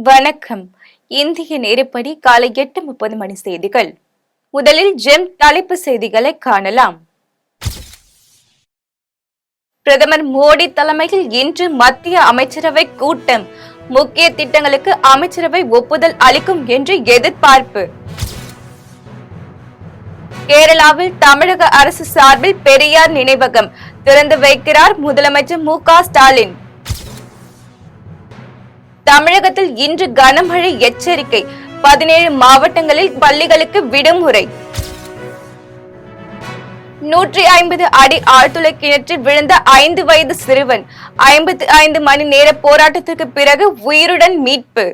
வணக்கம். இந்திய நேரப்படி காலை 8:30 மணி செய்திகள். முதலில் ஜெம் தலைப்பு செய்திகளை காணலாம். பிரதமர் மோடி தலைமையில் இன்று மத்திய அமைச்சரவை கூட்டம். முக்கிய திட்டங்களுக்கு அமைச்சரவை ஒப்புதல் அளிக்கும் என்று எதிர்பார்ப்பு. கேரளாவில் தமிழக அரசு சார்பில் பெரியார் நினைவகம் திறந்து வைக்கிறார் முதலமைச்சர் மு.க. ஸ்டாலின். தமிழகத்தில் இன்று கனமழை எச்சரிக்கை. 17 மாவட்டங்களில் பள்ளிகளுக்கு விடுமுறை. 150 அடி ஆழ்துளை கிணற்றில் விழுந்த 5 வயது சிறுவன் 55 மணி நேர போராட்டத்திற்கு பிறகு உயிருடன் மீட்பு.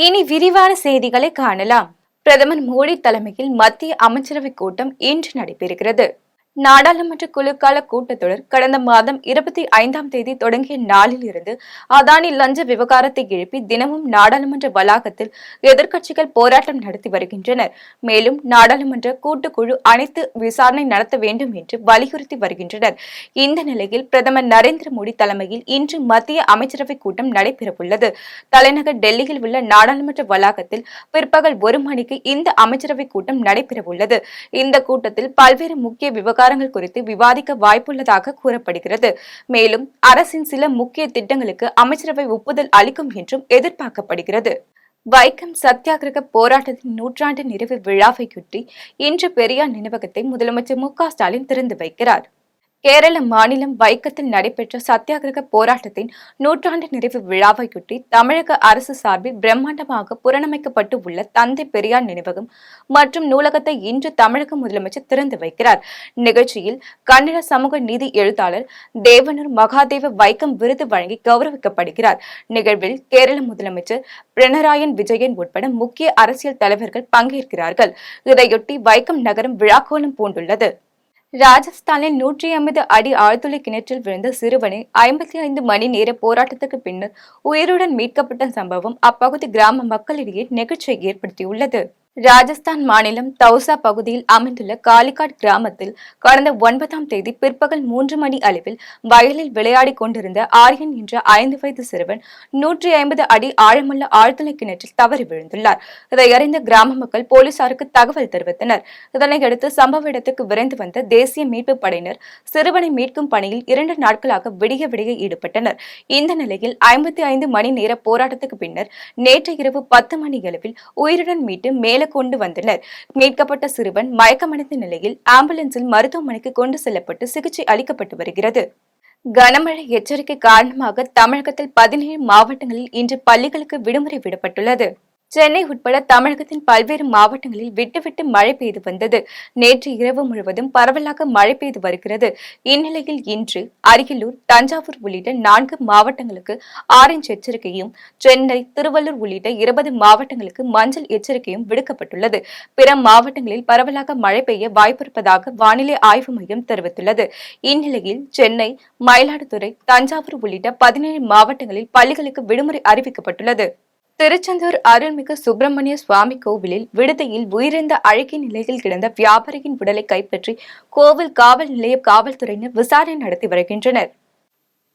இனி விரிவான செய்திகளை காணலாம். பிரதமர் மோடி தலைமையில் மத்திய அமைச்சரவை கூட்டம் இன்று நடைபெறுகிறது. நாடாளுமன்ற குளிர்கால கூட்டத்தொடர் கடந்த மாதம் 25ஆம் தேதி தொடங்கிய நாளில் இருந்து அதானி லஞ்ச விவகாரத்தை எழுப்பி தினமும் நாடாளுமன்ற வளாகத்தில் எதிர்க்கட்சிகள் போராட்டம் நடத்தி வருகின்றனர். மேலும் நாடாளுமன்ற கூட்டுக்குழு அனைத்து விசாரணை நடத்த வேண்டும் என்று வலியுறுத்தி வருகின்றனர். இந்த நிலையில் பிரதமர் நரேந்திர மோடி தலைமையில் இன்று மத்திய அமைச்சரவை கூட்டம் நடைபெறவுள்ளது. தலைநகர் டெல்லியில் உள்ள நாடாளுமன்ற வளாகத்தில் பிற்பகல் 1 மணிக்கு இந்த அமைச்சரவை கூட்டம் நடைபெறவுள்ளது. இந்த கூட்டத்தில் பல்வேறு முக்கிய விவகாரங்கள் குறித்து விவாதிக்க வாய்ப்புள்ளதாக கூறப்படுகிறது. மேலும் அரசின் சில முக்கிய திட்டங்களுக்கு அமைச்சரவை ஒப்புதல் அளிக்கும் என்றும் எதிர்பார்க்கப்படுகிறது. வைக்கம் சத்தியாகிரக போராட்டத்தின் 100ஆண்டு நிறைவு விழாவையொட்டி இன்று பெரியார் நினைவகத்தை முதலமைச்சர் மு.க. ஸ்டாலின் திறந்து வைக்கிறார். கேரள மாநிலம் வைக்கத்தில் நடைபெற்ற சத்தியாகிரக போராட்டத்தின் 100ஆண்டு நிறைவு விழாவையொட்டி தமிழக அரசு சார்பில் பிரம்மாண்டமாக புனரமைக்கப்பட்டு உள்ள தந்தை பெரியார் நினைவகம் மற்றும் நூலகத்தை இன்று தமிழக முதலமைச்சர் திறந்து வைக்கிறார். நிகழ்ச்சியில் கன்னட சமூக நீதி எழுத்தாளர் தேவனூர் மகாதேவ வைக்கம் விருது வழங்கி கௌரவிக்கப்படுகிறார். நிகழ்வில் கேரள முதலமைச்சர் பினராயி விஜயன் உட்பட முக்கிய அரசியல் தலைவர்கள் பங்கேற்கிறார்கள். இதையொட்டி வைக்கம் நகரம் விழாக்கோலம் பூண்டுள்ளது. ராஜஸ்தானில் 150 அடி ஆழ்துளை கிணற்றில் விழுந்த சிறுவனை 55 மணி நேர போராட்டத்துக்கு பின்னர் உயிருடன் மீட்கப்பட்ட சம்பவம் அப்பகுதி கிராம மக்களிடையே நெகிழ்ச்சியை ஏற்படுத்தியுள்ளது. ராஜஸ்தான் மாநிலம் தௌசா பகுதியில் அமைந்துள்ள காலிகாட் கிராமத்தில் கடந்த 9ஆம் தேதி பிற்பகல் 3 மணி அளவில் வயலில் விளையாடி கொண்டிருந்த ஆரியன் என்ற 5 வயது சிறுவன் 150 அடி ஆழமுள்ள ஆழ்துளை கிணற்றில் தவறி விழுந்துள்ளார். இதை அறிந்த கிராம மக்கள் போலீசாருக்கு தகவல் தெரிவித்தனர். இதனையடுத்து சம்பவ இடத்துக்கு விரைந்து வந்த தேசிய மீட்பு படையினர் சிறுவனை மீட்கும் பணியில் 2 நாட்களாக விடிய விடிய ஈடுபட்டனர். இந்த நிலையில் 55 மணி நேர போராட்டத்துக்கு பின்னர் நேற்று இரவு 10 மணி அளவில் உயிருடன் மீட்டு மேல கொண்டு வந்தனர். மீட்கப்பட்ட சிறுவன் மயக்கமடைந்த நிலையில் ஆம்புலன்ஸில் மருத்துவமனைக்கு கொண்டு செல்லப்பட்டு சிகிச்சை அளிக்கப்பட்டு வருகிறது. கனமழை எச்சரிக்கை காரணமாக தமிழகத்தில் 17 மாவட்டங்களில் இன்று பள்ளிகளுக்கு விடுமுறை விடப்பட்டுள்ளது. சென்னை உட்பட தமிழகத்தின் பல்வேறு மாவட்டங்களில் விட்டு மழை பெய்து வந்தது. நேற்று இரவு முழுவதும் பரவலாக மழை பெய்து வருகிறது. இந்நிலையில் இன்று அரியலூர், தஞ்சாவூர் உள்ளிட்ட 4 மாவட்டங்களுக்கு ஆரஞ்சு எச்சரிக்கையும், சென்னை, திருவள்ளூர் உள்ளிட்ட 20 மாவட்டங்களுக்கு மஞ்சள் எச்சரிக்கையும் விடுக்கப்பட்டுள்ளது. பிற மாவட்டங்களில் பரவலாக மழை பெய்ய வாய்ப்பிருப்பதாக வானிலை ஆய்வு மையம் தெரிவித்துள்ளது. இந்நிலையில் சென்னை, மயிலாடுதுறை, தஞ்சாவூர் உள்ளிட்ட 17 மாவட்டங்களில் பள்ளிகளுக்கு விடுமுறை அறிவிக்கப்பட்டுள்ளது. திருச்செந்தூர் அருள்மிகு சுப்பிரமணிய சுவாமி கோவிலில் விடுதியில் உயிரிழந்த அழுகிய நிலையில் கிடந்த வியாபாரியின் உடலை கைப்பற்றி கோவில் காவல் நிலைய காவல்துறையினர் விசாரணை நடத்தி வருகின்றனர்.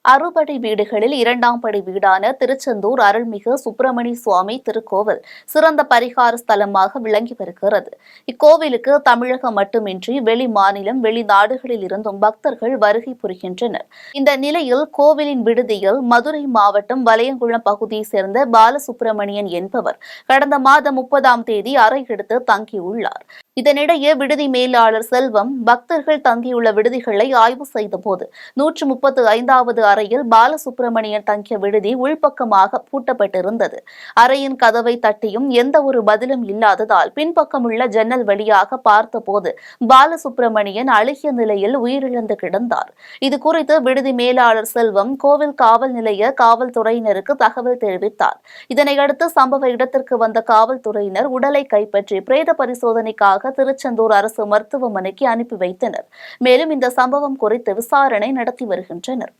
அறுபடை வீடுகளில் 2ஆம் படை வீடான திருச்செந்தூர் அருள்மிகு சுப்பிரமணிய சுவாமி திருக்கோவில் சிறந்த பரிகார ஸ்தலமாக விளங்கி வருகிறது. இக்கோவிலுக்கு தமிழகம் மட்டுமின்றி வெளி மாநிலம், வெளிநாடுகளில் இருந்தும் பக்தர்கள் வருகை புரிகின்றனர். இந்த நிலையில் கோவிலின் விடுதியில் மதுரை மாவட்டம் வலையங்குளம் பகுதியை சேர்ந்த பாலசுப்பிரமணியன் என்பவர் கடந்த மாதம் 30ஆம் தேதி அறை எடுத்து தங்கியுள்ளார். இதனிடையே விடுதி மேலாளர் செல்வம் பக்தர்கள் தங்கியுள்ள விடுதிகளை ஆய்வு செய்தபோது 135வது அறையில் பாலசுப்பிரமணியன் தங்கிய விடுதி உள்பக்கமாக பூட்டப்பட்டிருந்தது. அறையின் கதவை தட்டியும் எந்த ஒரு பதிலும் இல்லாததால் பின்பக்கம் உள்ள ஜன்னல் வழியாக பார்த்தபோது பாலசுப்பிரமணியன் அழுகிய நிலையில் உயிரிழந்து கிடந்தார். இதுகுறித்து விடுதி மேலாளர் செல்வம் கோவில் காவல் நிலைய காவல்துறையினருக்கு தகவல் தெரிவித்தார். இதனையடுத்து சம்பவ இடத்திற்கு வந்த காவல்துறையினர் உடலை கைப்பற்றி பிரேத பரிசோதனைக்காக திருச்செந்தூர் அரசு மருத்துவமனைக்கு அனுப்பி வைத்தனர். மேலும் இந்த சம்பவம் குறித்து விசாரணை நடத்தி வருகின்றனர்.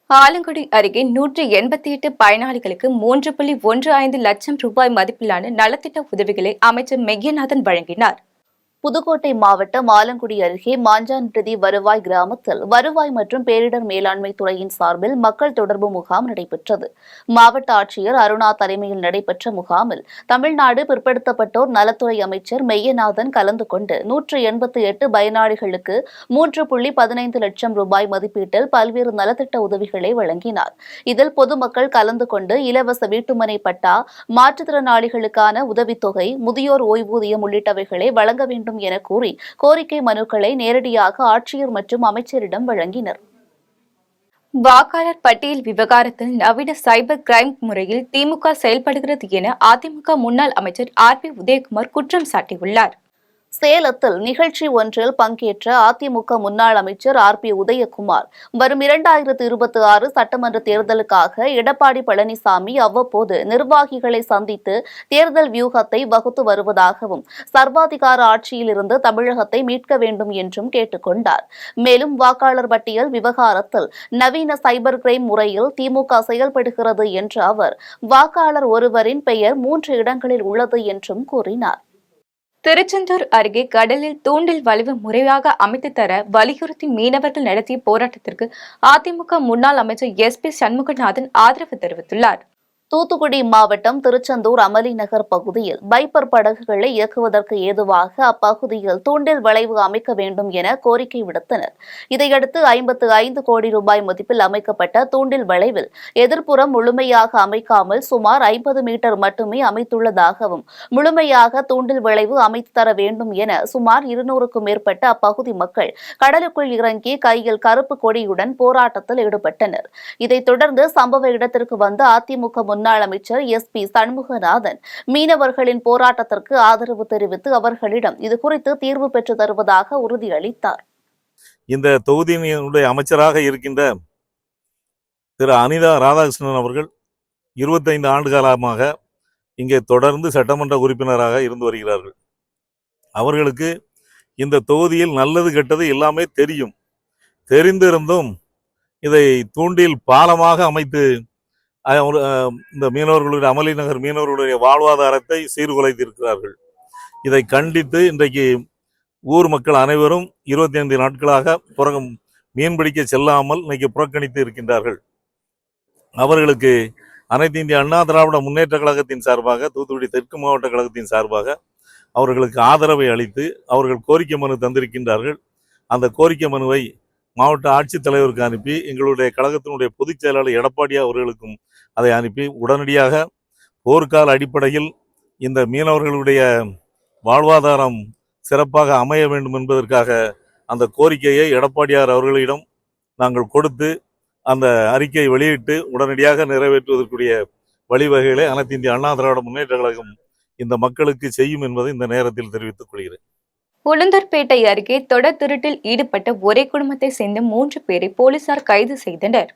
ஆலங்குடி அருகே 188 பயனாளிகளுக்கு 3.15 லட்சம் ரூபாய் மதிப்பிலான நலத்திட்ட உதவிகளை அமைச்சர் மெய்யநாதன் வழங்கினார். புதுக்கோட்டை மாவட்டம் ஆலங்குடி அருகே மாஞ்சான்பிரதி வருவாய் கிராமத்தில் வருவாய் மற்றும் பேரிடர் மேலாண்மை துறையின் சார்பில் மக்கள் தொடர்பு முகாம் நடைபெற்றது. மாவட்ட ஆட்சியர் அருணா தலைமையில் நடைபெற்ற முகாமில் தமிழ்நாடு பிற்படுத்தப்பட்டோர் நலத்துறை அமைச்சர் மெய்யநாதன் கலந்து கொண்டு 188 பயனாளிகளுக்கு 3.15 லட்சம் ரூபாய் மதிப்பீட்டில் பல்வேறு நலத்திட்ட உதவிகளை வழங்கினார். இதில் பொதுமக்கள் கலந்து கொண்டு இலவச வீட்டுமனை பட்டா, மாற்றுத்திறனாளிகளுக்கான உதவித்தொகை, முதியோர் ஓய்வூதியம் உள்ளிட்டவைகளை வழங்க வேண்டும் என கூறி கோரிக்கை மனுக்களை நேரடியாக ஆட்சியர் மற்றும் அமைச்சரிடம் வழங்கினர். வாக்காளர் பட்டியல் விவகாரத்தில் நவீன சைபர் கிரைம் முறையில் திமுக செயல்படுகிறது என அதிமுக முன்னாள் அமைச்சர் RB உதயகுமார் குற்றம் சாட்டியுள்ளார். சேலத்தில் நிகழ்ச்சி ஒன்றில் பங்கேற்ற அதிமுக முன்னாள் அமைச்சர் RB உதயகுமார் வரும் 2026 சட்டமன்ற தேர்தலுக்காக எடப்பாடி பழனிசாமி அவ்வப்போது நிர்வாகிகளை சந்தித்து தேர்தல் வியூகத்தை வகுத்து வருவதாகவும் சர்வாதிகார ஆட்சியிலிருந்து தமிழகத்தை மீட்க வேண்டும் என்றும் கேட்டுக் கொண்டார். மேலும் வாக்காளர் பட்டியல் விவகாரத்தில் நவீன சைபர் கிரைம் முறையில் திமுக செயல்படுகிறது என்ற அவர் வாக்காளர் ஒருவரின் பெயர் 3 இடங்களில் உள்ளது என்றும் கூறினார். திருச்செந்தூர் அருகே கடலில் தூண்டில் வளைவு முறையாக அமைத்து தர வலியுறுத்தி மீனவர்கள் நடத்திய போராட்டத்திற்கு அதிமுக முன்னாள் அமைச்சர் SP சண்முகநாதன் ஆதரவு தெரிவித்துள்ளார். தூத்துக்குடி மாவட்டம் திருச்செந்தூர் அமளி நகர் பகுதியில் பைப்பர் படகுகளை இயக்குவதற்கு ஏதுவாக அப்பகுதியில் தூண்டில் வளைவு அமைக்க வேண்டும் என கோரிக்கை விடுத்தனர். இதையடுத்து 55 கோடி ரூபாய் மதிப்பில் அமைக்கப்பட்ட தூண்டில் வளைவில் எதிர்ப்புறம் முழுமையாக அமைக்காமல் சுமார் 50 மீட்டர் மட்டுமே அமைத்துள்ளதாகவும் முழுமையாக தூண்டில் வளைவு அமைத்து தர வேண்டும் என சுமார் 200க்கும் மேற்பட்ட அப்பகுதி மக்கள் கடலுக்குள் இறங்கி கையில் கருப்பு கொடியுடன் போராட்டத்தில் ஈடுபட்டனர். இதைத் தொடர்ந்து சம்பவ இடத்திற்கு வந்த அதிமுக முன்னாள் அமைச்சர் SP சண்முகநாதன் மீனவர்களின் போராட்டத்திற்கு ஆதரவு தெரிவித்து அவர்களிடம் இதுகுறித்து தீர்வு பெற்று தருவதாக உறுதியளித்தார். இந்த தொகுதியினுடைய அமைச்சராக இருக்கின்ற திரு அனிதா ராதாகிருஷ்ணன் அவர்கள் 25 ஆண்டு காலமாக இங்கே தொடர்ந்து சட்டமன்ற உறுப்பினராக இருந்து வருகிறார்கள். அவர்களுக்கு இந்த தொகுதியில் நல்லது கெட்டது எல்லாமே தெரியும். தெரிந்திருந்தும் இதை தூண்டில் பாலமாக அமைத்து இந்த மீனவர்களுடைய அமளி நகர் மீனவர்களுடைய வாழ்வாதாரத்தை சீர்குலைத்திருக்கிறார்கள். இதை கண்டித்து இன்றைக்கு ஊர் மக்கள் அனைவரும் 25 நாட்களாக மீன்பிடிக்க செல்லாமல் இன்னைக்கு புறக்கணித்து இருக்கின்றார்கள். அவர்களுக்கு அனைத்து இந்திய அண்ணா திராவிட முன்னேற்ற கழகத்தின் சார்பாக, தூத்துக்குடி தெற்கு மாவட்ட கழகத்தின் சார்பாக அவர்களுக்கு ஆதரவை அளித்து அவர்கள் கோரிக்கை மனு தந்திருக்கின்றார்கள். அந்த கோரிக்கை மனுவை மாவட்ட ஆட்சித்தலைவருக்கு அனுப்பி எங்களுடைய கழகத்தினுடைய பொதுச் செயலாளர் எடப்பாடி அவர்களுக்கும் அதை அனுப்பி உடனடியாக போர்க்கால அடிப்படையில் இந்த மீனவர்களுடைய வாழ்வாதாரம் சிறப்பாக அமைய வேண்டும் என்பதற்காக அந்த கோரிக்கையை எடப்பாடியார் அவர்களிடம் நாங்கள் கொடுத்து அந்த அறிக்கையை வெளியிட்டு உடனடியாக நிறைவேற்றுவதற்குரிய வழிவகைகளை அனைத்து இந்திய அண்ணா திராவிட முன்னேற்ற கழகம் இந்த மக்களுக்கு செய்யும் என்பதை இந்த நேரத்தில் தெரிவித்துக் கொள்கிறேன். உளுந்தூர்பேட்டை அருகே தொடர் திருட்டில் ஈடுபட்ட ஒரே குடும்பத்தை சேர்ந்த 3 பேரை போலீசார் கைது செய்தனர்.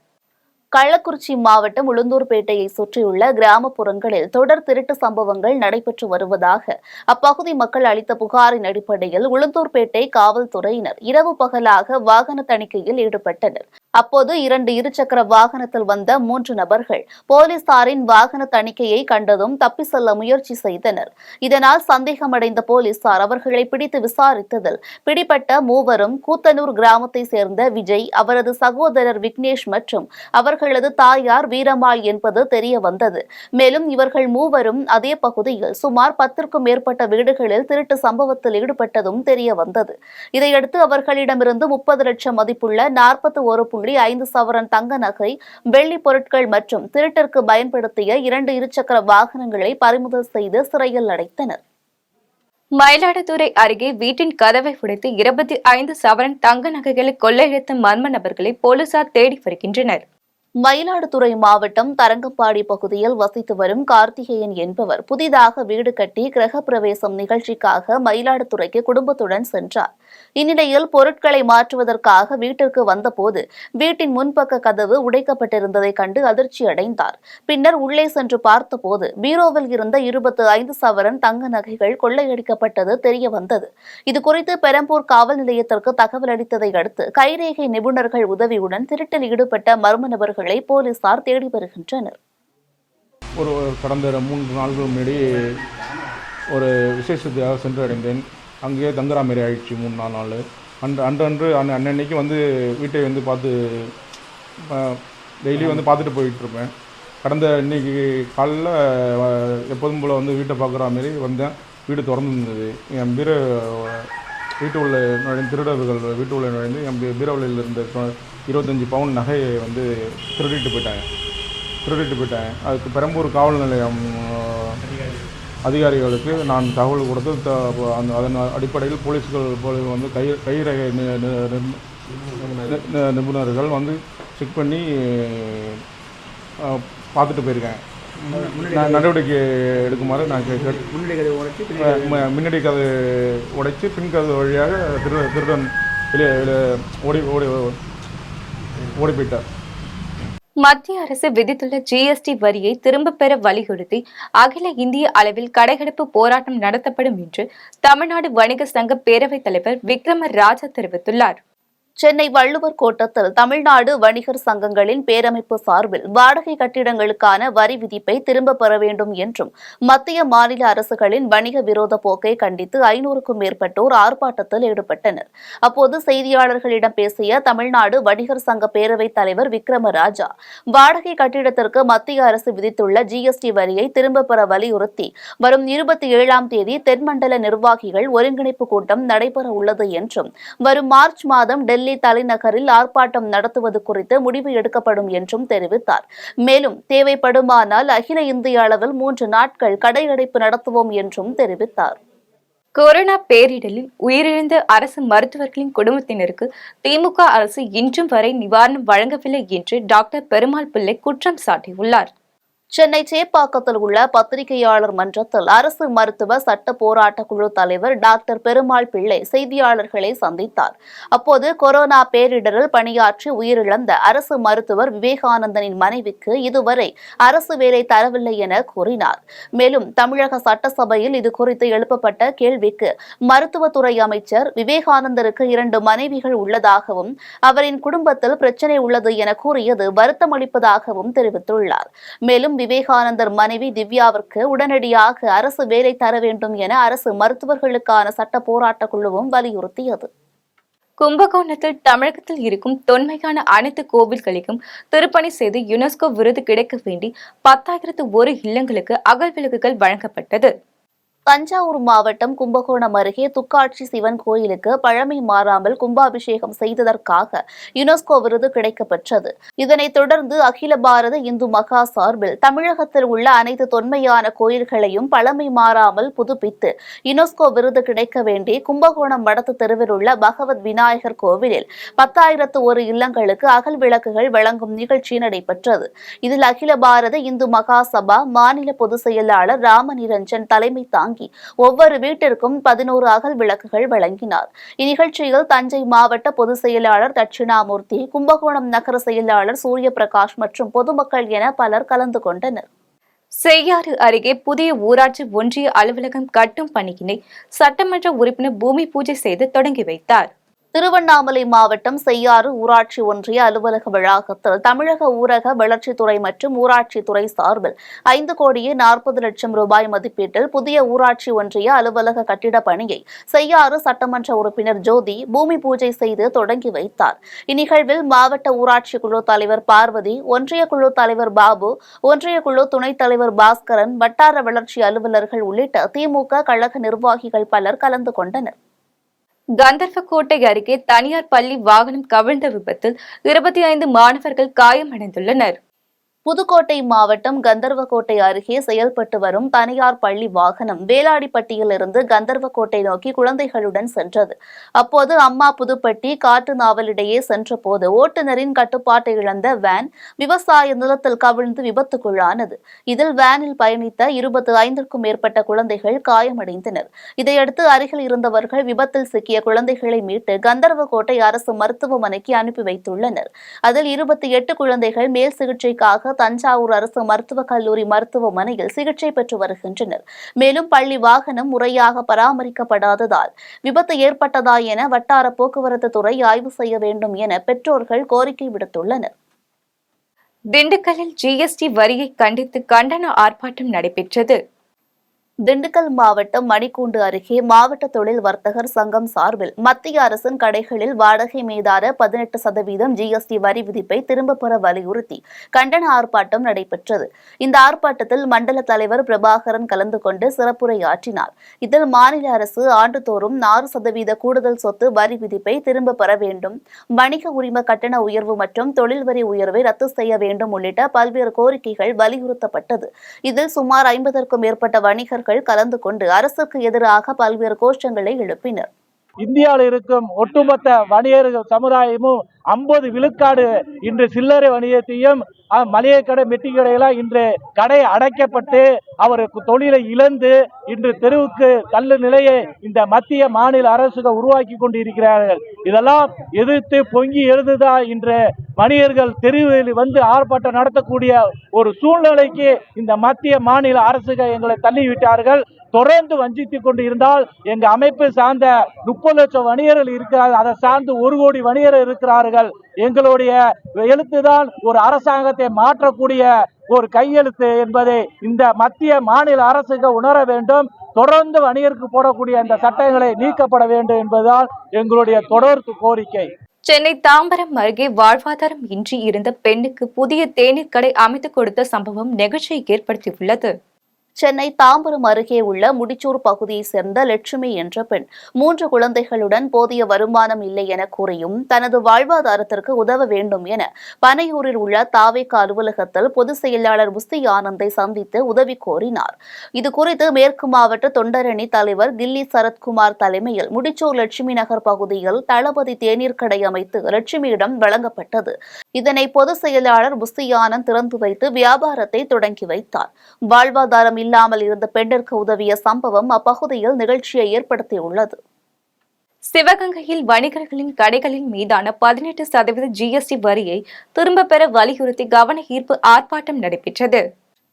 கள்ளக்குறிச்சி மாவட்டம் உளுந்தூர்பேட்டையை சுற்றியுள்ள கிராமப்புறங்களில் தொடர் திருட்டு சம்பவங்கள் நடைபெற்று வருவதாக அப்பகுதி மக்கள் அளித்த புகாரின் அடிப்படையில் உளுந்தூர்பேட்டை காவல்துறையினர் இரவு பகலாக வாகன தணிக்கையில் ஈடுபட்டனர். அப்போது 2 இருசக்கர வாகனத்தில் வந்த 3 நபர்கள் போலீசாரின் வாகன தணிக்கையை கண்டதும் தப்பி செல்ல முயற்சி செய்தனர். இதனால் சந்தேகமடைந்த போலீசார் அவர்களை பிடித்து விசாரித்ததில் பிடிபட்ட 3வரும் கூத்தனூர் கிராமத்தை சேர்ந்த விஜய், அவரது சகோதரர் விக்னேஷ் மற்றும் அவர்களது தாயார் வீரம்மாள் என்பது தெரிய வந்தது. மேலும் இவர்கள் 3வரும் அதே பகுதியில் சுமார் 10க்கும் மேற்பட்ட வீடுகளில் திருட்டு சம்பவத்தில் ஈடுபட்டதும் தெரிய வந்தது. இதையடுத்து அவர்களிடமிருந்து 30 லட்சம் மதிப்புள்ள 41.5 சவரன் தங்க நகை, வெள்ளி பொருட்கள் மற்றும் திருட்டிற்கு பயன்படுத்திய 2 இருசக்கர வாகனங்களை பறிமுதல் செய்து சிறையில் அடைத்தனர். மயிலாடுதுறை அருகே வீட்டின் கதவை உடைத்து 25 சவரன் தங்க நகைகளை கொள்ளையடித்த மர்ம நபர்களை போலீசார் தேடி வருகின்றனர். மயிலாடுதுறை மாவட்டம் தரங்கம்பாடி பகுதியில் வசித்து வரும் கார்த்திகேயன் என்பவர் புதிதாக வீடு கட்டி கிரகப்பிரவேசம் நிகழ்ச்சிக்காக மயிலாடுதுறைக்கு குடும்பத்துடன் சென்றார். இந்நிலையில் பொருட்களை மாற்றுவதற்காக வீட்டிற்கு வந்தபோது வீட்டின் முன்பக்க கதவு உடைக்கப்பட்டிருந்ததை கண்டு அதிர்ச்சி அடைந்தார். பின்னர் உள்ளே சென்று பார்த்தபோது பீரோவில் இருந்த 25 சவரன் தங்க நகைகள் கொள்ளையடிக்கப்பட்டது தெரிய வந்தது. இதுகுறித்து பெரம்பூர் காவல் நிலையத்திற்கு தகவல் அளித்ததை அடுத்து கைரேகை நிபுணர்கள் உதவியுடன் திருட்டில் ஈடுபட்ட மர்ம நபர்கள் போலீசார் தேடி வருகின்றனர். கடந்த 3 நாட்கள் முன்னாடி ஒரு விசேஷத்துக்காக சென்று அடைந்தேன். அங்கேயே தங்குற மாரி ஆயிடுச்சு 3-4 நாள். அன்னன்னைக்கு வந்து வீட்டை வந்து பார்த்து டெய்லி வந்து பார்த்துட்டு போயிட்டுருப்பேன். இன்னைக்கு காலையில் எப்போதும் போல் வந்து வீட்டை பார்க்குற மாரி வந்தேன். வீடு திறந்து இருந்தது. என் வீட்டு உள்ள திருடர்கள் வீட்டு உள்ள நுழைந்து என் பீரோவில் இருந்த 25 பவுன் நகையை வந்து திருடிட்டு போயிட்டாங்க. அதுக்கு பெரம்பூர் காவல் நிலையம் அதிகாரிகளுக்கு நான் தகவல் கொடுத்து அதன் அடிப்படையில் போலீஸ்கள் வந்து கைரேகை நிபுணர்கள் வந்து செக் பண்ணி பார்த்துட்டு போயிருக்கேன். நடவடிக்கை எடுக்குமாறு நான் முன்னாடி கதை உடைச்சு பின் கதை வழியாக திருடன் ஓடி போயிட்டார். மத்திய அரசு விதித்துள்ள ஜிஎஸ்டி வரியை திரும்பப் பெற வலியுறுத்தி அகில இந்திய அளவில் கடையடைப்பு போராட்டம் நடத்தப்படும் என்று தமிழ்நாடு வணிக சங்க பேரவைத் தலைவர் விக்ரம ராஜா தெரிவித்துள்ளார். சென்னை வள்ளுவர் கோட்டத்தில் தமிழ்நாடு வணிகர் சங்கங்களின் பேரமைப்பு சார்பில் வாடகை கட்டிடங்களுக்கான வரி விதிப்பை திரும்பப் பெற வேண்டும் என்றும் மத்திய மாநில அரசுகளின் வணிக விரோத போக்கை கண்டித்து 500க்கும் மேற்பட்டோர் ஆர்ப்பாட்டத்தில் ஈடுபட்டனர். அப்போது செய்தியாளர்களிடம் பேசிய தமிழ்நாடு வணிகர் சங்க பேரவைத் தலைவர் விக்ரமராஜா, வாடகை கட்டிடத்திற்கு மத்திய அரசு விதித்துள்ள ஜிஎஸ்டி வரியை திரும்பப் பெற வலியுறுத்தி வரும் 27ஆம் தேதி தென்மண்டல நிர்வாகிகள் ஒருங்கிணைப்பு கூட்டம் நடைபெற உள்ளது என்றும் வரும் மார்ச் மாதம் டெல்லி தலைநகரில் ஆர்ப்பாட்டம் நடத்துவது குறித்து முடிவு எடுக்கப்படும் என்றும் தெரிவித்தார். மேலும் தேவைப்படுமானால் அகில இந்திய அளவில் 3 நாட்கள் கடையடைப்பு நடத்துவோம் என்றும் தெரிவித்தார். கொரோனா பேரிடரில் உயிரிழந்த அரசு மருத்துவர்களின் குடும்பத்தினருக்கு திமுக அரசு இன்றும் வரை நிவாரணம் வழங்கவில்லை என்று டாக்டர் பெருமாள் பிள்ளை குற்றம் சாட்டியுள்ளார். சென்னை சேப்பாக்கத்தில் உள்ள பத்திரிகையாளர் மன்றத்தில் அரசு மருத்துவ சட்ட போராட்ட குழு தலைவர் டாக்டர் பெருமாள் பிள்ளை செய்தியாளர்களை சந்தித்தார். அப்போது கொரோனா பேரிடரில் பணியாற்றி உயிரிழந்த அரசு மருத்துவர் விவேகானந்தனின் மனைவிக்கு இதுவரை அரசு வேலை தரவில்லை என கூறினார். மேலும் தமிழக சட்டசபையில் இதுகுறித்து எழுப்பப்பட்ட கேள்விக்கு மருத்துவத்துறை அமைச்சர் விவேகானந்தருக்கு 2 மனைவிகள் உள்ளதாகவும் அவரின் குடும்பத்தில் பிரச்சினை உள்ளது என கூறியது வருத்தமளிப்பதாகவும் தெரிவித்துள்ளார். மேலும் விவேகானந்தர் மனைவி திவ்யாவிற்கு உடனடியாக அரசு வேலை தர வேண்டும் என அரசு மருத்துவர்களுக்கான சட்ட போராட்ட குழுவும் வலியுறுத்தியது. கும்பகோணத்தில் தமிழகத்தில் இருக்கும் தொன்மையான அனைத்து கோவில்களுக்கும் திருப்பணி செய்து யுனெஸ்கோ விருது கிடைக்க வேண்டி 10,001 இல்லங்களுக்கு அகல் விளக்குகள் வழங்கப்பட்டது. தஞ்சாவூர் மாவட்டம் கும்பகோணம் அருகே துக்காட்சி சிவன் கோயிலுக்கு பழமை மாறாமல் கும்பாபிஷேகம் செய்ததற்காக யுனெஸ்கோ விருது கிடைக்கப்பெற்றது. இதனைத் தொடர்ந்து அகில பாரத இந்து மகா சார்பில் தமிழகத்தில் உள்ள அனைத்து தொன்மையான கோயில்களையும் பழமை மாறாமல் புதுப்பித்து யுனெஸ்கோ விருது கிடைக்க வேண்டி கும்பகோணம் வடக்கு தெருவில் உள்ள பகவத் விநாயகர் கோவிலில் 10,001 இல்லங்களுக்கு அகல் விளக்குகள் வழங்கும் நிகழ்ச்சி நடைபெற்றது. இதில் அகில பாரத இந்து மகா சபா மாநில பொதுச் செயலாளர் ராமநிரஞ்சன் தலைமை தாங்கி ஒவ்வொரு வீட்டிற்கும் 11 அகல் விளக்குகள் வழங்கினார். இந்நிகழ்ச்சியில் தஞ்சை மாவட்ட பொதுச் செயலாளர் தட்சிணாமூர்த்தி, கும்பகோணம் நகர செயலாளர் சூரியபிரகாஷ் மற்றும் பொதுமக்கள் என பலர் கலந்து கொண்டனர். செய்யாறு அருகே புதிய ஊராட்சி ஒன்றிய அலுவலகம் கட்டும் பணியினை சட்டமன்ற உறுப்பினர் பூமி பூஜை செய்து தொடங்கி வைத்தார். திருவண்ணாமலை மாவட்டம் செய்யாறு ஊராட்சி ஒன்றிய அலுவலக வளாகத்தில் தமிழக ஊரக வளர்ச்சித்துறை மற்றும் ஊராட்சித்துறை சார்பில் 5,40,00,000 ரூபாய் மதிப்பீட்டில் புதிய ஊராட்சி ஒன்றிய அலுவலக கட்டிட பணியை செய்யாறு சட்டமன்ற உறுப்பினர் ஜோதி பூமி பூஜை செய்து தொடங்கி வைத்தார். இந்நிகழ்வில் மாவட்ட ஊராட்சி குழு தலைவர் பார்வதி, ஒன்றிய குழு தலைவர் பாபு, ஒன்றிய குழு துணைத் தலைவர் பாஸ்கரன், வட்டார வளர்ச்சி அலுவலர்கள் உள்ளிட்ட திமுக கழக நிர்வாகிகள் பலர் கலந்து கொண்டனர். கந்தர்வக்கோட்டை அருகே தனியார் பள்ளி வாகனம் கவிழ்ந்த விபத்தில் 25 மாணவர்கள் காயமடைந்துள்ளனர். புதுக்கோட்டை மாவட்டம் கந்தர்வக்கோட்டை அருகே செயல்பட்டு வரும் தனியார் பள்ளி வாகனம் வேலாடிப்பட்டியிலிருந்து கந்தர்வக்கோட்டை நோக்கி குழந்தைகளுடன் சென்றது. அப்போது அம்மா புதுப்பட்டி காட்டுநாவலிடையே சென்றபோது ஓட்டுநரின் கட்டுப்பாட்டை இழந்த வேன் விவசாய நிலத்தில் கவிழ்ந்து விபத்துக்குள்ளானது. இதில் வேனில் பயணித்த 25க்கும் மேற்பட்ட குழந்தைகள் காயமடைந்தனர். இதையடுத்து அருகில் இருந்தவர்கள் விபத்தில் சிக்கிய குழந்தைகளை மீட்டு கந்தர்வக்கோட்டை அரசு மருத்துவமனைக்கு அனுப்பி வைத்துள்ளனர். அதில் 28 குழந்தைகள் மேல் சிகிச்சைக்காக தஞ்சாவூர் அரசு மருத்துவக் கல்லூரி மருத்துவமனையில் சிகிச்சை பெற்று வருகின்றனர். மேலும் பள்ளி வாகனம் முறையாக பராமரிக்கப்படாததால் விபத்து ஏற்பட்டதா என வட்டார போக்குவரத்து துறை ஆய்வு செய்ய வேண்டும் என பெற்றோர்கள் கோரிக்கை விடுத்துள்ளனர். திண்டுக்கல்லில் ஜிஎஸ்டி வரியை கண்டித்து கண்டன ஆர்ப்பாட்டம் நடைபெற்றது. திண்டுக்கல் மாவட்டம் மணிக்கூண்டு அருகே மாவட்ட தொழில் வர்த்தகர் சங்கம் சார்பில் மத்திய அரசின் கடைகளில் வாடகை மீதான 18% ஜிஎஸ்டி வரி விதிப்பை திரும்பப் பெற வலியுறுத்தி கண்டன ஆர்ப்பாட்டம் நடைபெற்றது. இந்த ஆர்ப்பாட்டத்தில் மண்டல தலைவர் பிரபாகரன் கலந்து கொண்டு சிறப்புரையாற்றினார். இதில் மாநில அரசு ஆண்டுதோறும் 6% கூடுதல் சொத்து வரி விதிப்பை திரும்பப் பெற வேண்டும், வணிக உரிம கட்டண உயர்வு மற்றும் தொழில் வரி உயர்வை ரத்து செய்ய வேண்டும் உள்ளிட்ட பல்வேறு கோரிக்கைகள் வலியுறுத்தப்பட்டது. இதில் சுமார் 50க்கும் மேற்பட்ட வணிகர்கள் கலந்து கொண்டு அரசுக்கு எதிராக பல்வேறு கோஷங்களை எழுப்பினர். இந்தியாவில் இருக்கும் ஒட்டுமொத்த வணிகர்கள் சமுதாயமும் 50 விழுக்காடு இன்று சில்லறை வணிகத்தையும் மளிகை கடை மெட்டி கடையெல்லாம் இன்று கடை அடைக்கப்பட்டு அவருக்கு தொழிலை இழந்து இன்று தெருவுக்கு தள்ளு நிலையை இந்த மத்திய மாநில அரசுகள் உருவாக்கி கொண்டு இருக்கிறார்கள். இதெல்லாம் எதிர்த்து பொங்கி எழுதுதான் இன்று வணிகர்கள் தெருவில் வந்து ஆர்ப்பாட்டம் நடத்தக்கூடிய ஒரு சூழ்நிலைக்கு இந்த மத்திய மாநில அரசுகள் எங்களை தள்ளிவிட்டார்கள். தொடர்ந்து வஞ்சித்துக் கொண்டு இருந்தால் எங்க அமைப்பை சார்ந்த 30 லட்சம் வணிகர்கள் இருக்கிறார்கள், அதை சார்ந்து 1 கோடி வணிகர்கள் இருக்கிறார்கள். எங்களுடைய எழுத்துதான் ஒரு அரசாங்கத்தை மாற்றக்கூடிய ஒரு கையெழுத்து என்பதை இந்த மத்திய மாநில அரசுகள் உணர வேண்டும். தொடர்ந்து வணிகருக்கு போடக்கூடிய இந்த சட்டங்களை நீக்கப்பட வேண்டும் என்பதுதான் எங்களுடைய தொடர் கோரிக்கை. சென்னை தாம்பரம் அருகே வாழ்வாதாரம் இன்றி இருந்த பெண்ணுக்கு புதிய தேநீர் கடை அமைத்துக் கொடுத்த சம்பவம் நெகிழ்ச்சியை ஏற்படுத்தியுள்ளது. சென்னை தாம்பரம் அருகே உள்ள முடிச்சூர் பகுதியைச் சேர்ந்த லட்சுமி என்ற பெண் 3 குழந்தைகளுடன் போதிய வருமானம் இல்லை என கூறியும் தனது வாழ்வாதாரத்திற்கு உதவ வேண்டும் என பனையூரில் உள்ள தாவேக அலுவலகத்தில் பொதுச் செயலாளர் புஸ்தி ஆனந்தை சந்தித்து உதவி கோரினார். இதுகுறித்து மேற்கு மாவட்ட தொண்டரணி தலைவர் கில்லி சரத்குமார் தலைமையில் முடிச்சூர் லட்சுமி நகர் பகுதியில் தளபதி தேநீர் கடை அமைத்து லட்சுமியிடம் வழங்கப்பட்டது. இதனை பொதுச் செயலாளர் புஸ்தி ஆனந்த் திறந்து வைத்து வியாபாரத்தை தொடங்கி வைத்தார். வாழ்வாதாரம் இல்லாமல் இருந்த பெண்ணிற்கு உதவிய சம்பவம் அப்பகுதியில் நிகழ்ச்சியை ஏற்படுத்தியுள்ளது. சிவகங்கையில் வணிகர்களின் கடைகளின் மீதான 18% ஜிஎஸ்டி வரியை திரும்பப் பெற வலியுறுத்தி கவன ஈர்ப்பு ஆர்ப்பாட்டம் நடைபெற்றது.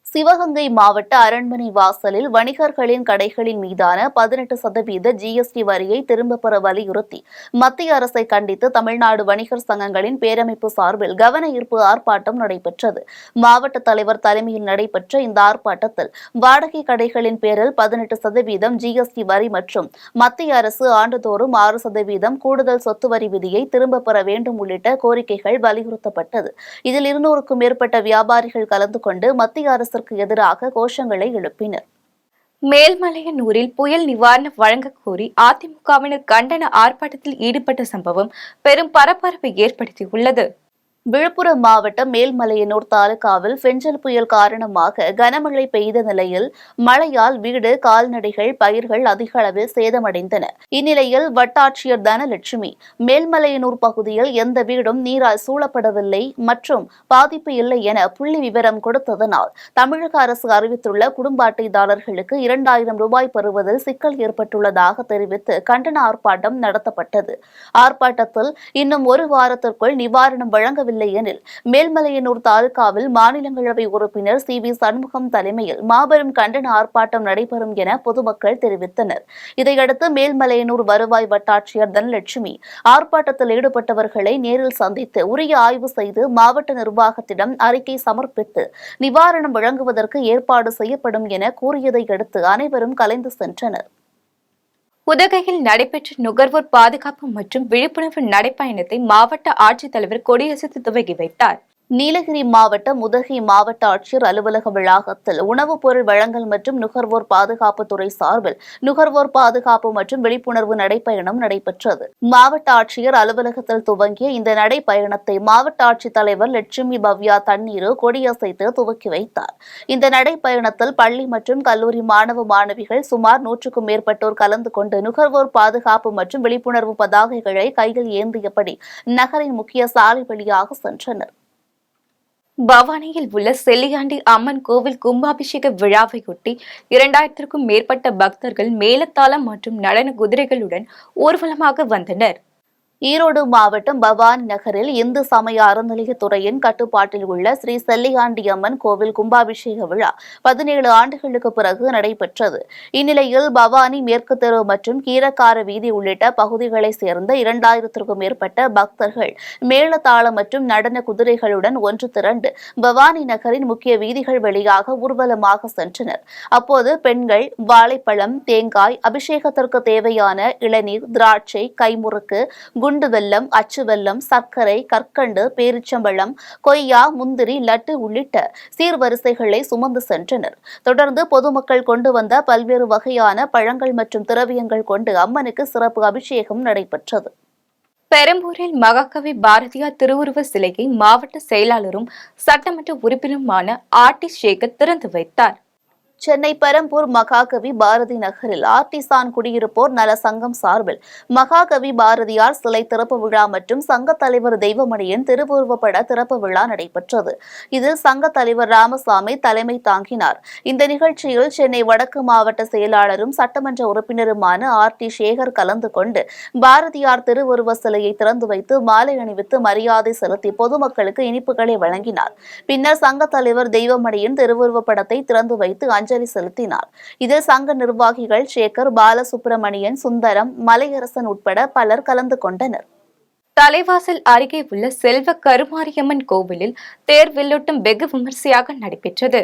சிவகங்கை மாவட்ட அரண்மனை வாசலில் வணிகர்களின் கடைகளின் மீதான 18% ஜிஎஸ்டி வரியை திரும்பப் பெற வலியுறுத்தி மத்திய அரசை கண்டித்து தமிழ்நாடு வணிகர் சங்கங்களின் பேரமைப்பு சார்பில் கவன ஈர்ப்பு ஆர்ப்பாட்டம் நடைபெற்றது. மாவட்ட தலைவர் தலைமையில் நடைபெற்ற இந்த ஆர்ப்பாட்டத்தில் வாடகை கடைகளின் பேரில் 18% ஜிஎஸ்டி வரி மற்றும் மத்திய அரசு ஆண்டுதோறும் 6% கூடுதல் சொத்து வரி விதியை திரும்பப் பெற வேண்டும் உள்ளிட்ட கோரிக்கைகள் வலியுறுத்தப்பட்டது. இதில் 200க்கும் மேற்பட்ட வியாபாரிகள் கலந்து கொண்டு மத்திய அரசு எதிராக கோஷங்களை எழுப்பினர். மேல்மலையனூரில் புயல் நிவாரணம் வழங்கக் கோரி அதிமுகவினர் கண்டன ஆர்ப்பாட்டத்தில் ஈடுபட்ட சம்பவம் பெரும் பரபரப்பை ஏற்படுத்தியுள்ளது. விழுப்புரம் மாவட்டம் மேல்மலையனூர் தாலுகாவில் பெஞ்சல் புயல் காரணமாக கனமழை பெய்த நிலையில் மழையால் வீடு, கால்நடைகள், பயிர்கள் அதிக அளவில் சேதமடைந்தன. இந்நிலையில் வட்டாட்சியர் தனலட்சுமி மேல்மலையனூர் பகுதியில் எந்த வீடும் நீரால் சூழப்படவில்லை மற்றும் பாதிப்பு இல்லை என புள்ளி விவரம் கொடுத்ததனால் தமிழக அரசு அறிவித்துள்ள குடும்ப அட்டைதாரர்களுக்கு 2000 ரூபாய் பெறுவதில் சிக்கல் ஏற்பட்டுள்ளதாக தெரிவித்து கண்டன ஆர்ப்பாட்டம் நடத்தப்பட்டது. ஆர்ப்பாட்டத்தில் இன்னும் 1 வாரத்திற்குள் நிவாரணம் வழங்கவில்லை எனில் மேல்மலையனூர் தாலுகாவில் மாநிலங்களவை உறுப்பினர் CV சண்முகம் தலைமையில் மாபெரும் கண்டன ஆர்ப்பாட்டம் நடைபெறும் என பொதுமக்கள் தெரிவித்தனர். இதையடுத்து மேல்மலையனூர் வருவாய் வட்டாட்சியர் தனலட்சுமி ஆர்ப்பாட்டத்தில் ஈடுபட்டவர்களை நேரில் சந்தித்து உரிய ஆய்வு செய்து மாவட்ட நிர்வாகத்திடம் அறிக்கை சமர்ப்பித்து நிவாரணம் வழங்குவதற்கு ஏற்பாடு செய்யப்படும் என கூறியதை அடுத்து அனைவரும் கலைந்து சென்றனர். உதகையில் நடைபெற்ற நுகர்வோர் பாதுகாப்பு மற்றும் விழிப்புணர்வு நடைப்பயணத்தை மாவட்ட ஆட்சித்தலைவர் கொடியசைத்து துவக்கி வைத்தார். நீலகிரி மாவட்டம் உதகை மாவட்ட ஆட்சியர் அலுவலக வளாகத்தில் உணவுப் பொருள் வழங்கல் மற்றும் நுகர்வோர் பாதுகாப்புத்துறை சார்பில் நுகர்வோர் பாதுகாப்பு மற்றும் விழிப்புணர்வு நடைப்பயணம் நடைபெற்றது. மாவட்ட ஆட்சியர் அலுவலகத்தில் துவங்கிய இந்த நடைப்பயணத்தை மாவட்ட ஆட்சித்தலைவர் லட்சுமி பவ்யா தண்ணீரு கொடியசைத்து துவக்கி வைத்தார். இந்த நடைப்பயணத்தில் பள்ளி மற்றும் கல்லூரி மாணவ மாணவிகள் சுமார் 100க்கும் மேற்பட்டோர் கலந்து கொண்டு நுகர்வோர் பாதுகாப்பு மற்றும் விழிப்புணர்வு பதாகைகளை கையில் ஏந்தியபடி நகரின் முக்கிய சாலை வழியாக சென்றனர். பவானியில் உள்ள செல்லியாண்டி அம்மன் கோவில் கும்பாபிஷேக விழாவையொட்டி 2000க்கும் மேற்பட்ட பக்தர்கள் மேளதாளம் மற்றும் நடன குதிரைகளுடன் ஊர்வலமாக வந்தனர். ஈரோடு மாவட்டம் பவானி நகரில் இந்து சமய அறநிலையத்துறையின் கட்டுப்பாட்டில் உள்ள ஸ்ரீ செல்லியாண்டியம்மன் கோவில் கும்பாபிஷேக விழா 17 ஆண்டுகளுக்கு பிறகு நடைபெற்றது. இந்நிலையில் பவானி மேற்கு தெரு மற்றும் கீரக்கார வீதி உள்ளிட்ட பகுதிகளைச் சேர்ந்த 2000க்கும் மேற்பட்ட பக்தர்கள் மேளதாளம் மற்றும் நடன குதிரைகளுடன் ஒன்று திரண்டு பவானி நகரின் முக்கிய வீதிகள் வழியாக ஊர்வலமாக சென்றனர். அப்போது பெண்கள் வாழைப்பழம், தேங்காய், அபிஷேகத்திற்கு தேவையான இளநீர், திராட்சை, கைமுறுக்கு, குண்டு வெல்லம், அச்சு வெல்லம், சர்க்கரை, கற்கண்டு, பேரிச்சம்பழம், கொய்யா, முந்திரி, லட்டு உள்ளிட்ட சீர்வரிசைகளை சுமந்து சென்றனர். தொடர்ந்து பொதுமக்கள் கொண்டு வந்த பல்வேறு வகையான பழங்கள் மற்றும் திரவியங்கள் கொண்டு அம்மனுக்கு சிறப்பு அபிஷேகம் நடைபெற்றது. பெரம்பூரில் மகாகவி பாரதியார் திருவுருவ சிலையை மாவட்ட செயலாளரும் சட்டமன்ற உறுப்பினருமான ஆர்டி சேகர் திறந்து வைத்தார். சென்னை பெரம்பூர் மகாகவி பாரதி நகரில் ஆர்டிசான் குடியிருப்போர் நல சங்கம் சார்பில் மகாகவி பாரதியார் சிலை திறப்பு விழா மற்றும் சங்க தலைவர் தெய்வமணியின் திருவுருவப்பட திறப்பு விழா நடைபெற்றது. இதில் சங்க தலைவர் ராமசாமி தலைமை தாங்கினார். இந்த நிகழ்ச்சியில் சென்னை வடக்கு மாவட்ட செயலாளரும் சட்டமன்ற உறுப்பினருமான ஆர்டி சேகர் கலந்து கொண்டு பாரதியார் திருவுருவ சிலையை திறந்து வைத்து மாலை அணிவித்து மரியாதை செலுத்தி பொதுமக்களுக்கு இனிப்புகளை வழங்கினார். பின்னர் சங்க தலைவர் தெய்வமணியின் திருவுருவப்படத்தை திறந்து வைத்து அஞ்சலி செலுத்தினார். இதில் சங்க நிர்வாகிகள் சேகர், பாலசுப்பிரமணியன், சுந்தரம், மலையரசன் உட்பட பலர் கலந்து கொண்டனர். தலைவாசல் அருகே உள்ள செல்வ கருமாரியம்மன் கோவிலில் தேர் வெள்ளோட்டம் வெகு விமர்சையாக நடைபெற்றது.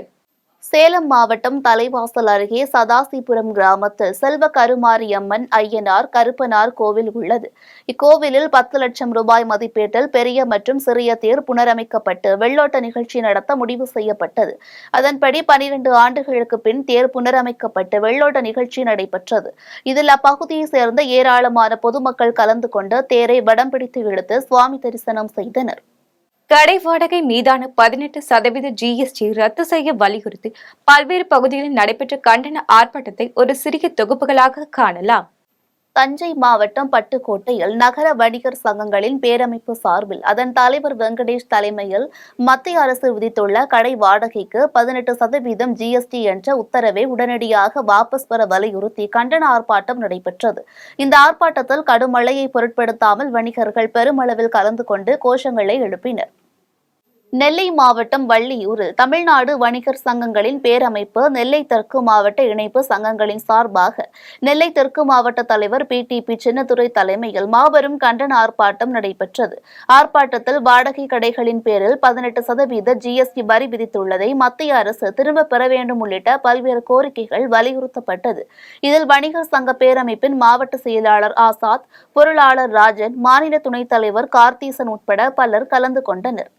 சேலம் மாவட்டம் தலைவாசல் அருகே சதாசிபுரம் கிராமத்தில் செல்வ கருமாரியம்மன் ஐயனார் கருப்பனார் கோவில் உள்ளது. இக்கோவிலில் 10 லட்சம் ரூபாய் மதிப்பீட்டில் பெரிய மற்றும் சிறிய தேர் புனரமைக்கப்பட்டு வெள்ளோட்ட நிகழ்ச்சி நடத்த முடிவு செய்யப்பட்டது. அதன்படி 12 ஆண்டுகளுக்கு பின் தேர் புனரமைக்கப்பட்டு வெள்ளோட்ட நிகழ்ச்சி நடைபெற்றது. இதில் அப்பகுதியை சேர்ந்த ஏராளமான பொதுமக்கள் கலந்து கொண்டு தேரை வடம் பிடித்து இழுத்து சுவாமி தரிசனம் செய்தனர். கடை வாடகை மீதான 18% GST ரத்து செய்ய வலியுறுத்தி பல்வேறு பகுதிகளில் நடைபெற்ற கண்டன ஆர்ப்பாட்டத்தை ஒரு சிறிய தொகுப்புகளாக காணலாம். தஞ்சை மாவட்டம் பட்டுக்கோட்டையில் நகர வணிகர் சங்கங்களின் பேரமைப்பு சார்பில் அதன் தலைவர் வெங்கடேஷ் தலைமையில் மத்திய அரசு விதித்துள்ள கடை வாடகைக்கு 18% GST என்ற உத்தரவை உடனடியாக வாபஸ் பெற வலியுறுத்தி கண்டன ஆர்ப்பாட்டம் நடைபெற்றது. இந்த ஆர்ப்பாட்டத்தில் கடும் மழையை பொருட்படுத்தாமல் வணிகர்கள் பெருமளவில் கலந்து கொண்டு கோஷங்களை எழுப்பினர். நெல்லை மாவட்டம் வள்ளியூரில் தமிழ்நாடு வணிகர் சங்கங்களின் பேரமைப்பு நெல்லை தெற்கு மாவட்ட இணைப்பு சங்கங்களின் சார்பாக நெல்லை தெற்கு மாவட்ட தலைவர் PTP சின்னதுரை தலைமையில் மாபெரும் கண்டன ஆர்ப்பாட்டம் நடைபெற்றது. ஆர்ப்பாட்டத்தில் வாடகை கடைகளின் பேரில் 18% GST வரி விதித்துள்ளதை மத்திய அரசு திரும்ப பெற வேண்டும் உள்ளிட்ட பல்வேறு கோரிக்கைகள் வலியுறுத்தப்பட்டது. இதில் வணிகர் சங்க பேரமைப்பின் மாவட்ட செயலாளர் ஆசாத், பொருளாளர் ராஜன், மாநில துணைத் தலைவர் கார்த்தீசன் உட்பட பலர் கலந்து கொண்டனர்.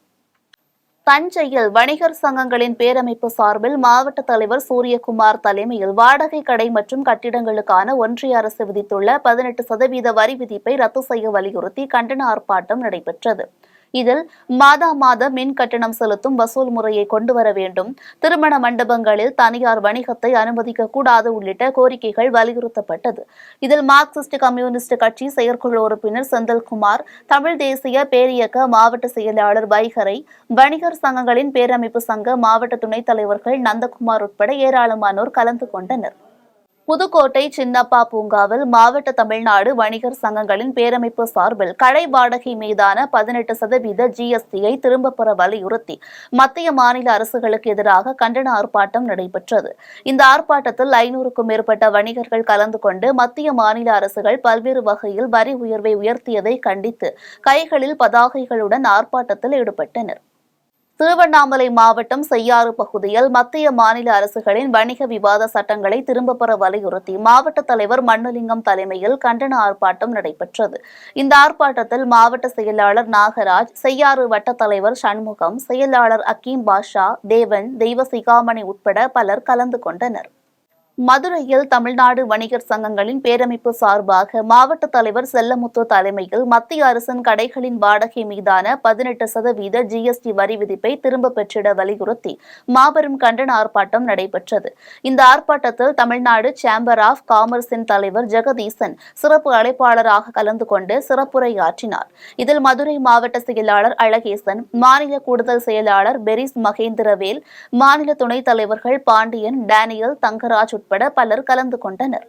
தஞ்சையில் வணிகர் சங்கங்களின் பேரமைப்பு சார்பில் மாவட்ட தலைவர் சூரியகுமார் தலைமையில் வாடகை கடை மற்றும் கட்டிடங்களுக்கான ஒன்றிய அரசு விதித்துள்ள 18% வரி விதிப்பை ரத்து செய்ய வலியுறுத்தி கண்டன ஆர்ப்பாட்டம் நடைபெற்றது. இதில் மாத மின் கட்டணம் செலுத்தும் வசூல் முறையை கொண்டுவர வேண்டும், திருமண மண்டபங்களில் தனியார் வணிகத்தை அனுமதிக்க கூடாது உள்ளிட்ட கோரிக்கைகள் வலியுறுத்தப்பட்டது. இதில் மார்க்சிஸ்ட் கம்யூனிஸ்ட் கட்சி செயற்குழு உறுப்பினர் செந்தில்குமார், தமிழ் தேசிய பேரியக்க மாவட்ட செயலாளர் வைகரை, வணிகர் சங்கங்களின் பேரமைப்பு சங்க மாவட்ட துணைத் தலைவர்கள் நந்தகுமார் உட்பட ஏராளமானோர் கலந்து கொண்டனர். புதுக்கோட்டை சின்னப்பா பூங்காவில் மாவட்ட தமிழ்நாடு வணிகர் சங்கங்களின் பேரமைப்பு சார்பில் கடை வாடகை மீதான 18% GST-ஐ திரும்பப் பெற வலியுறுத்தி மத்திய மாநில அரசுகளுக்கு எதிராக கண்டன ஆர்ப்பாட்டம் நடைபெற்றது. இந்த ஆர்ப்பாட்டத்தில் 500க்கும் மேற்பட்ட வணிகர்கள் கலந்து கொண்டு மத்திய மாநில அரசுகள் பல்வேறு வகையில் வரி உயர்வை உயர்த்தியதை கண்டித்து கைகளில் பதாகைகளுடன் ஆர்ப்பாட்டத்தில் ஈடுபட்டனர். திருவண்ணாமலை மாவட்டம் செய்யாறு பகுதியில் மத்திய மாநில அரசுகளின் வணிக விவாத சட்டங்களை திரும்பப் பெற வலியுறுத்தி மாவட்ட தலைவர் மண்ணலிங்கம் தலைமையில் கண்டன ஆர்ப்பாட்டம் நடைபெற்றது. இந்த ஆர்ப்பாட்டத்தில் மாவட்ட செயலாளர் நாகராஜ், செய்யாறு வட்ட தலைவர் சண்முகம், செயலாளர் அக்கீம் பாஷா, தேவன், தெய்வ சிகாமணி உட்பட பலர் கலந்து கொண்டனர். மதுரையில் தமிழ்நாடு வணிகர் சங்கங்களின் பேரமைப்பு சார்பாக மாவட்ட தலைவர் செல்லமுத்து தலைமையில் மத்திய அரசின் கடைகளின் வாடகை மீதான 18% GST வரி விதிப்பை திரும்ப பெற்றிட வலியுறுத்தி மாபெரும் கண்டன ஆர்ப்பாட்டம் நடைபெற்றது. இந்த ஆர்ப்பாட்டத்தில் தமிழ்நாடு சேம்பர் ஆஃப் காமர்ஸின் தலைவர் ஜெகதீசன் சிறப்பு அழைப்பாளராக கலந்து கொண்டு சிறப்புரையாற்றினார். இதில் மதுரை மாவட்ட செயலாளர் அழகேசன், மாநில கூடுதல் செயலாளர் பெரிஸ் மகேந்திரவேல், மாநில துணைத் தலைவர்கள் பாண்டியன், டேனியல், தங்கராஜ் உட்பட பலர் கலந்து கொண்டனர்.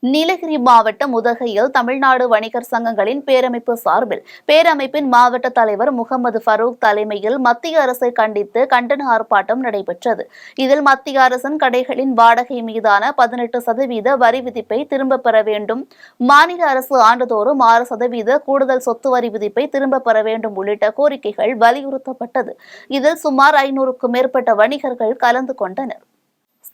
நீலகிரி மாவட்டம் உதகையில் தமிழ்நாடு வணிகர் சங்கங்களின் பேரமைப்பு சார்பில் பேரமைப்பின் மாவட்ட தலைவர் முகமது ஃபரூக் தலைமையில் மத்திய அரசை கண்டித்து கண்டன ஆர்ப்பாட்டம் நடைபெற்றது. இதில் மத்திய அரசின் கடைகளின் வாடகை மீதான 18% வரி விதிப்பை திரும்பப் பெற வேண்டும், மாநில அரசு ஆண்டுதோறும் 6% கூடுதல் சொத்து வரி விதிப்பை திரும்பப் பெற வேண்டும் உள்ளிட்ட கோரிக்கைகள் வலியுறுத்தப்பட்டது. இதில் சுமார் 500க்கும் மேற்பட்ட வணிகர்கள் கலந்து கொண்டனர்.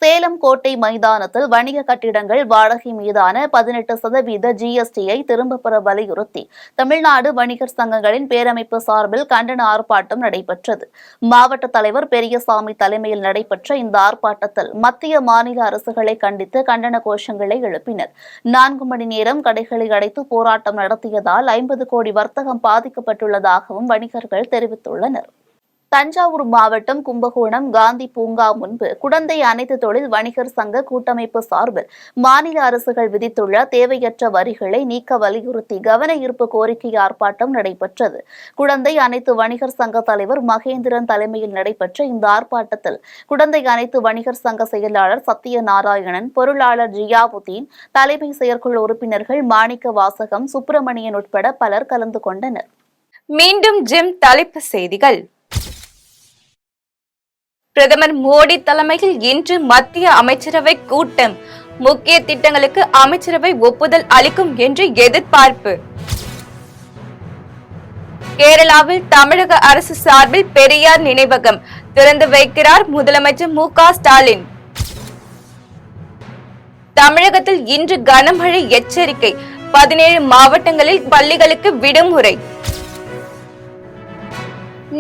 சேலம் கோட்டை மைதானத்தில் வணிக கட்டிடங்கள் வாடகை மீதான 18% GST-யை திரும்பப் பெற வலியுறுத்தி தமிழ்நாடு வணிகர் சங்கங்களின் பேரமைப்பு சார்பில் கண்டன ஆர்ப்பாட்டம் நடைபெற்றது. மாவட்ட தலைவர் பெரியசாமி தலைமையில் நடைபெற்ற இந்த ஆர்ப்பாட்டத்தில் மத்திய மாநில அரசுகளை கண்டித்து கண்டன கோஷங்களை எழுப்பினர். 4 மணி நேரம் கடைகளை அடைத்து போராட்டம் நடத்தியதால் 50 கோடி வர்த்தகம் பாதிக்கப்பட்டுள்ளதாகவும் வணிகர்கள் தெரிவித்துள்ளனர். தஞ்சாவூர் மாவட்டம் கும்பகோணம் காந்தி பூங்கா முன்பு குடந்தை அனைத்து தொழில் வணிகர் சங்க கூட்டமைப்பு சார்பில் மாநில அரசுகள் விதித்துள்ள தேவையற்ற வரிகளை நீக்க வலியுறுத்தி கவன ஈர்ப்பு கோரிக்கை ஆர்ப்பாட்டம் நடைபெற்றது. குடந்தை அனைத்து வணிகர் சங்க தலைவர் மகேந்திரன் தலைமையில் நடைபெற்ற இந்த ஆர்ப்பாட்டத்தில் குடந்தை அனைத்து வணிகர் சங்க செயலாளர் சத்யநாராயணன், பொருளாளர் ஜியாவுதீன், தலைமை செயற்குழு உறுப்பினர்கள் மாணிக்க வாசகம், சுப்பிரமணியன் உட்பட பலர் கலந்து கொண்டனர். மீண்டும் ஜிம் தலைப்பு செய்திகள். பிரதமர் மோடி தலைமையில் இன்று மத்திய அமைச்சரவை கூட்டம். முக்கிய திட்டங்களுக்கு அமைச்சரவை ஒப்புதல் அளிக்கும் என்று எதிர்பார்ப்பு. கேரளாவில் தமிழக அரசு சார்பில் பெரியார் நினைவகம் திறந்து வைக்கிறார் முதலமைச்சர் மு.க. ஸ்டாலின். தமிழகத்தில் இன்று கனமழை எச்சரிக்கை, 17 மாவட்டங்களில் பள்ளிகளுக்கு விடுமுறை.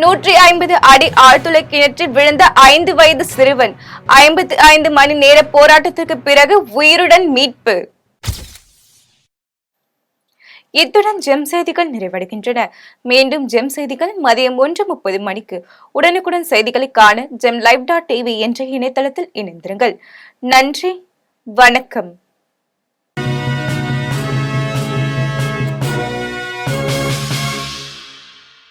150 அடி ஆழ்துளை கிணற்றில் விழுந்த 5 வயது சிறுவன் 55 மணி நேர போராட்டத்திற்கு பிறகு உயிருடன் மீட்பு. இத்துடன் ஜெம் செய்திகள் நிறைவடைகின்றன. மீண்டும் ஜெம் செய்திகள் மதியம் 1:30 மணிக்கு உடனுக்குடன் செய்திகளை காண GemLive.tv என்ற இணையதளத்தில் இணைந்திருங்கள். நன்றி, வணக்கம்.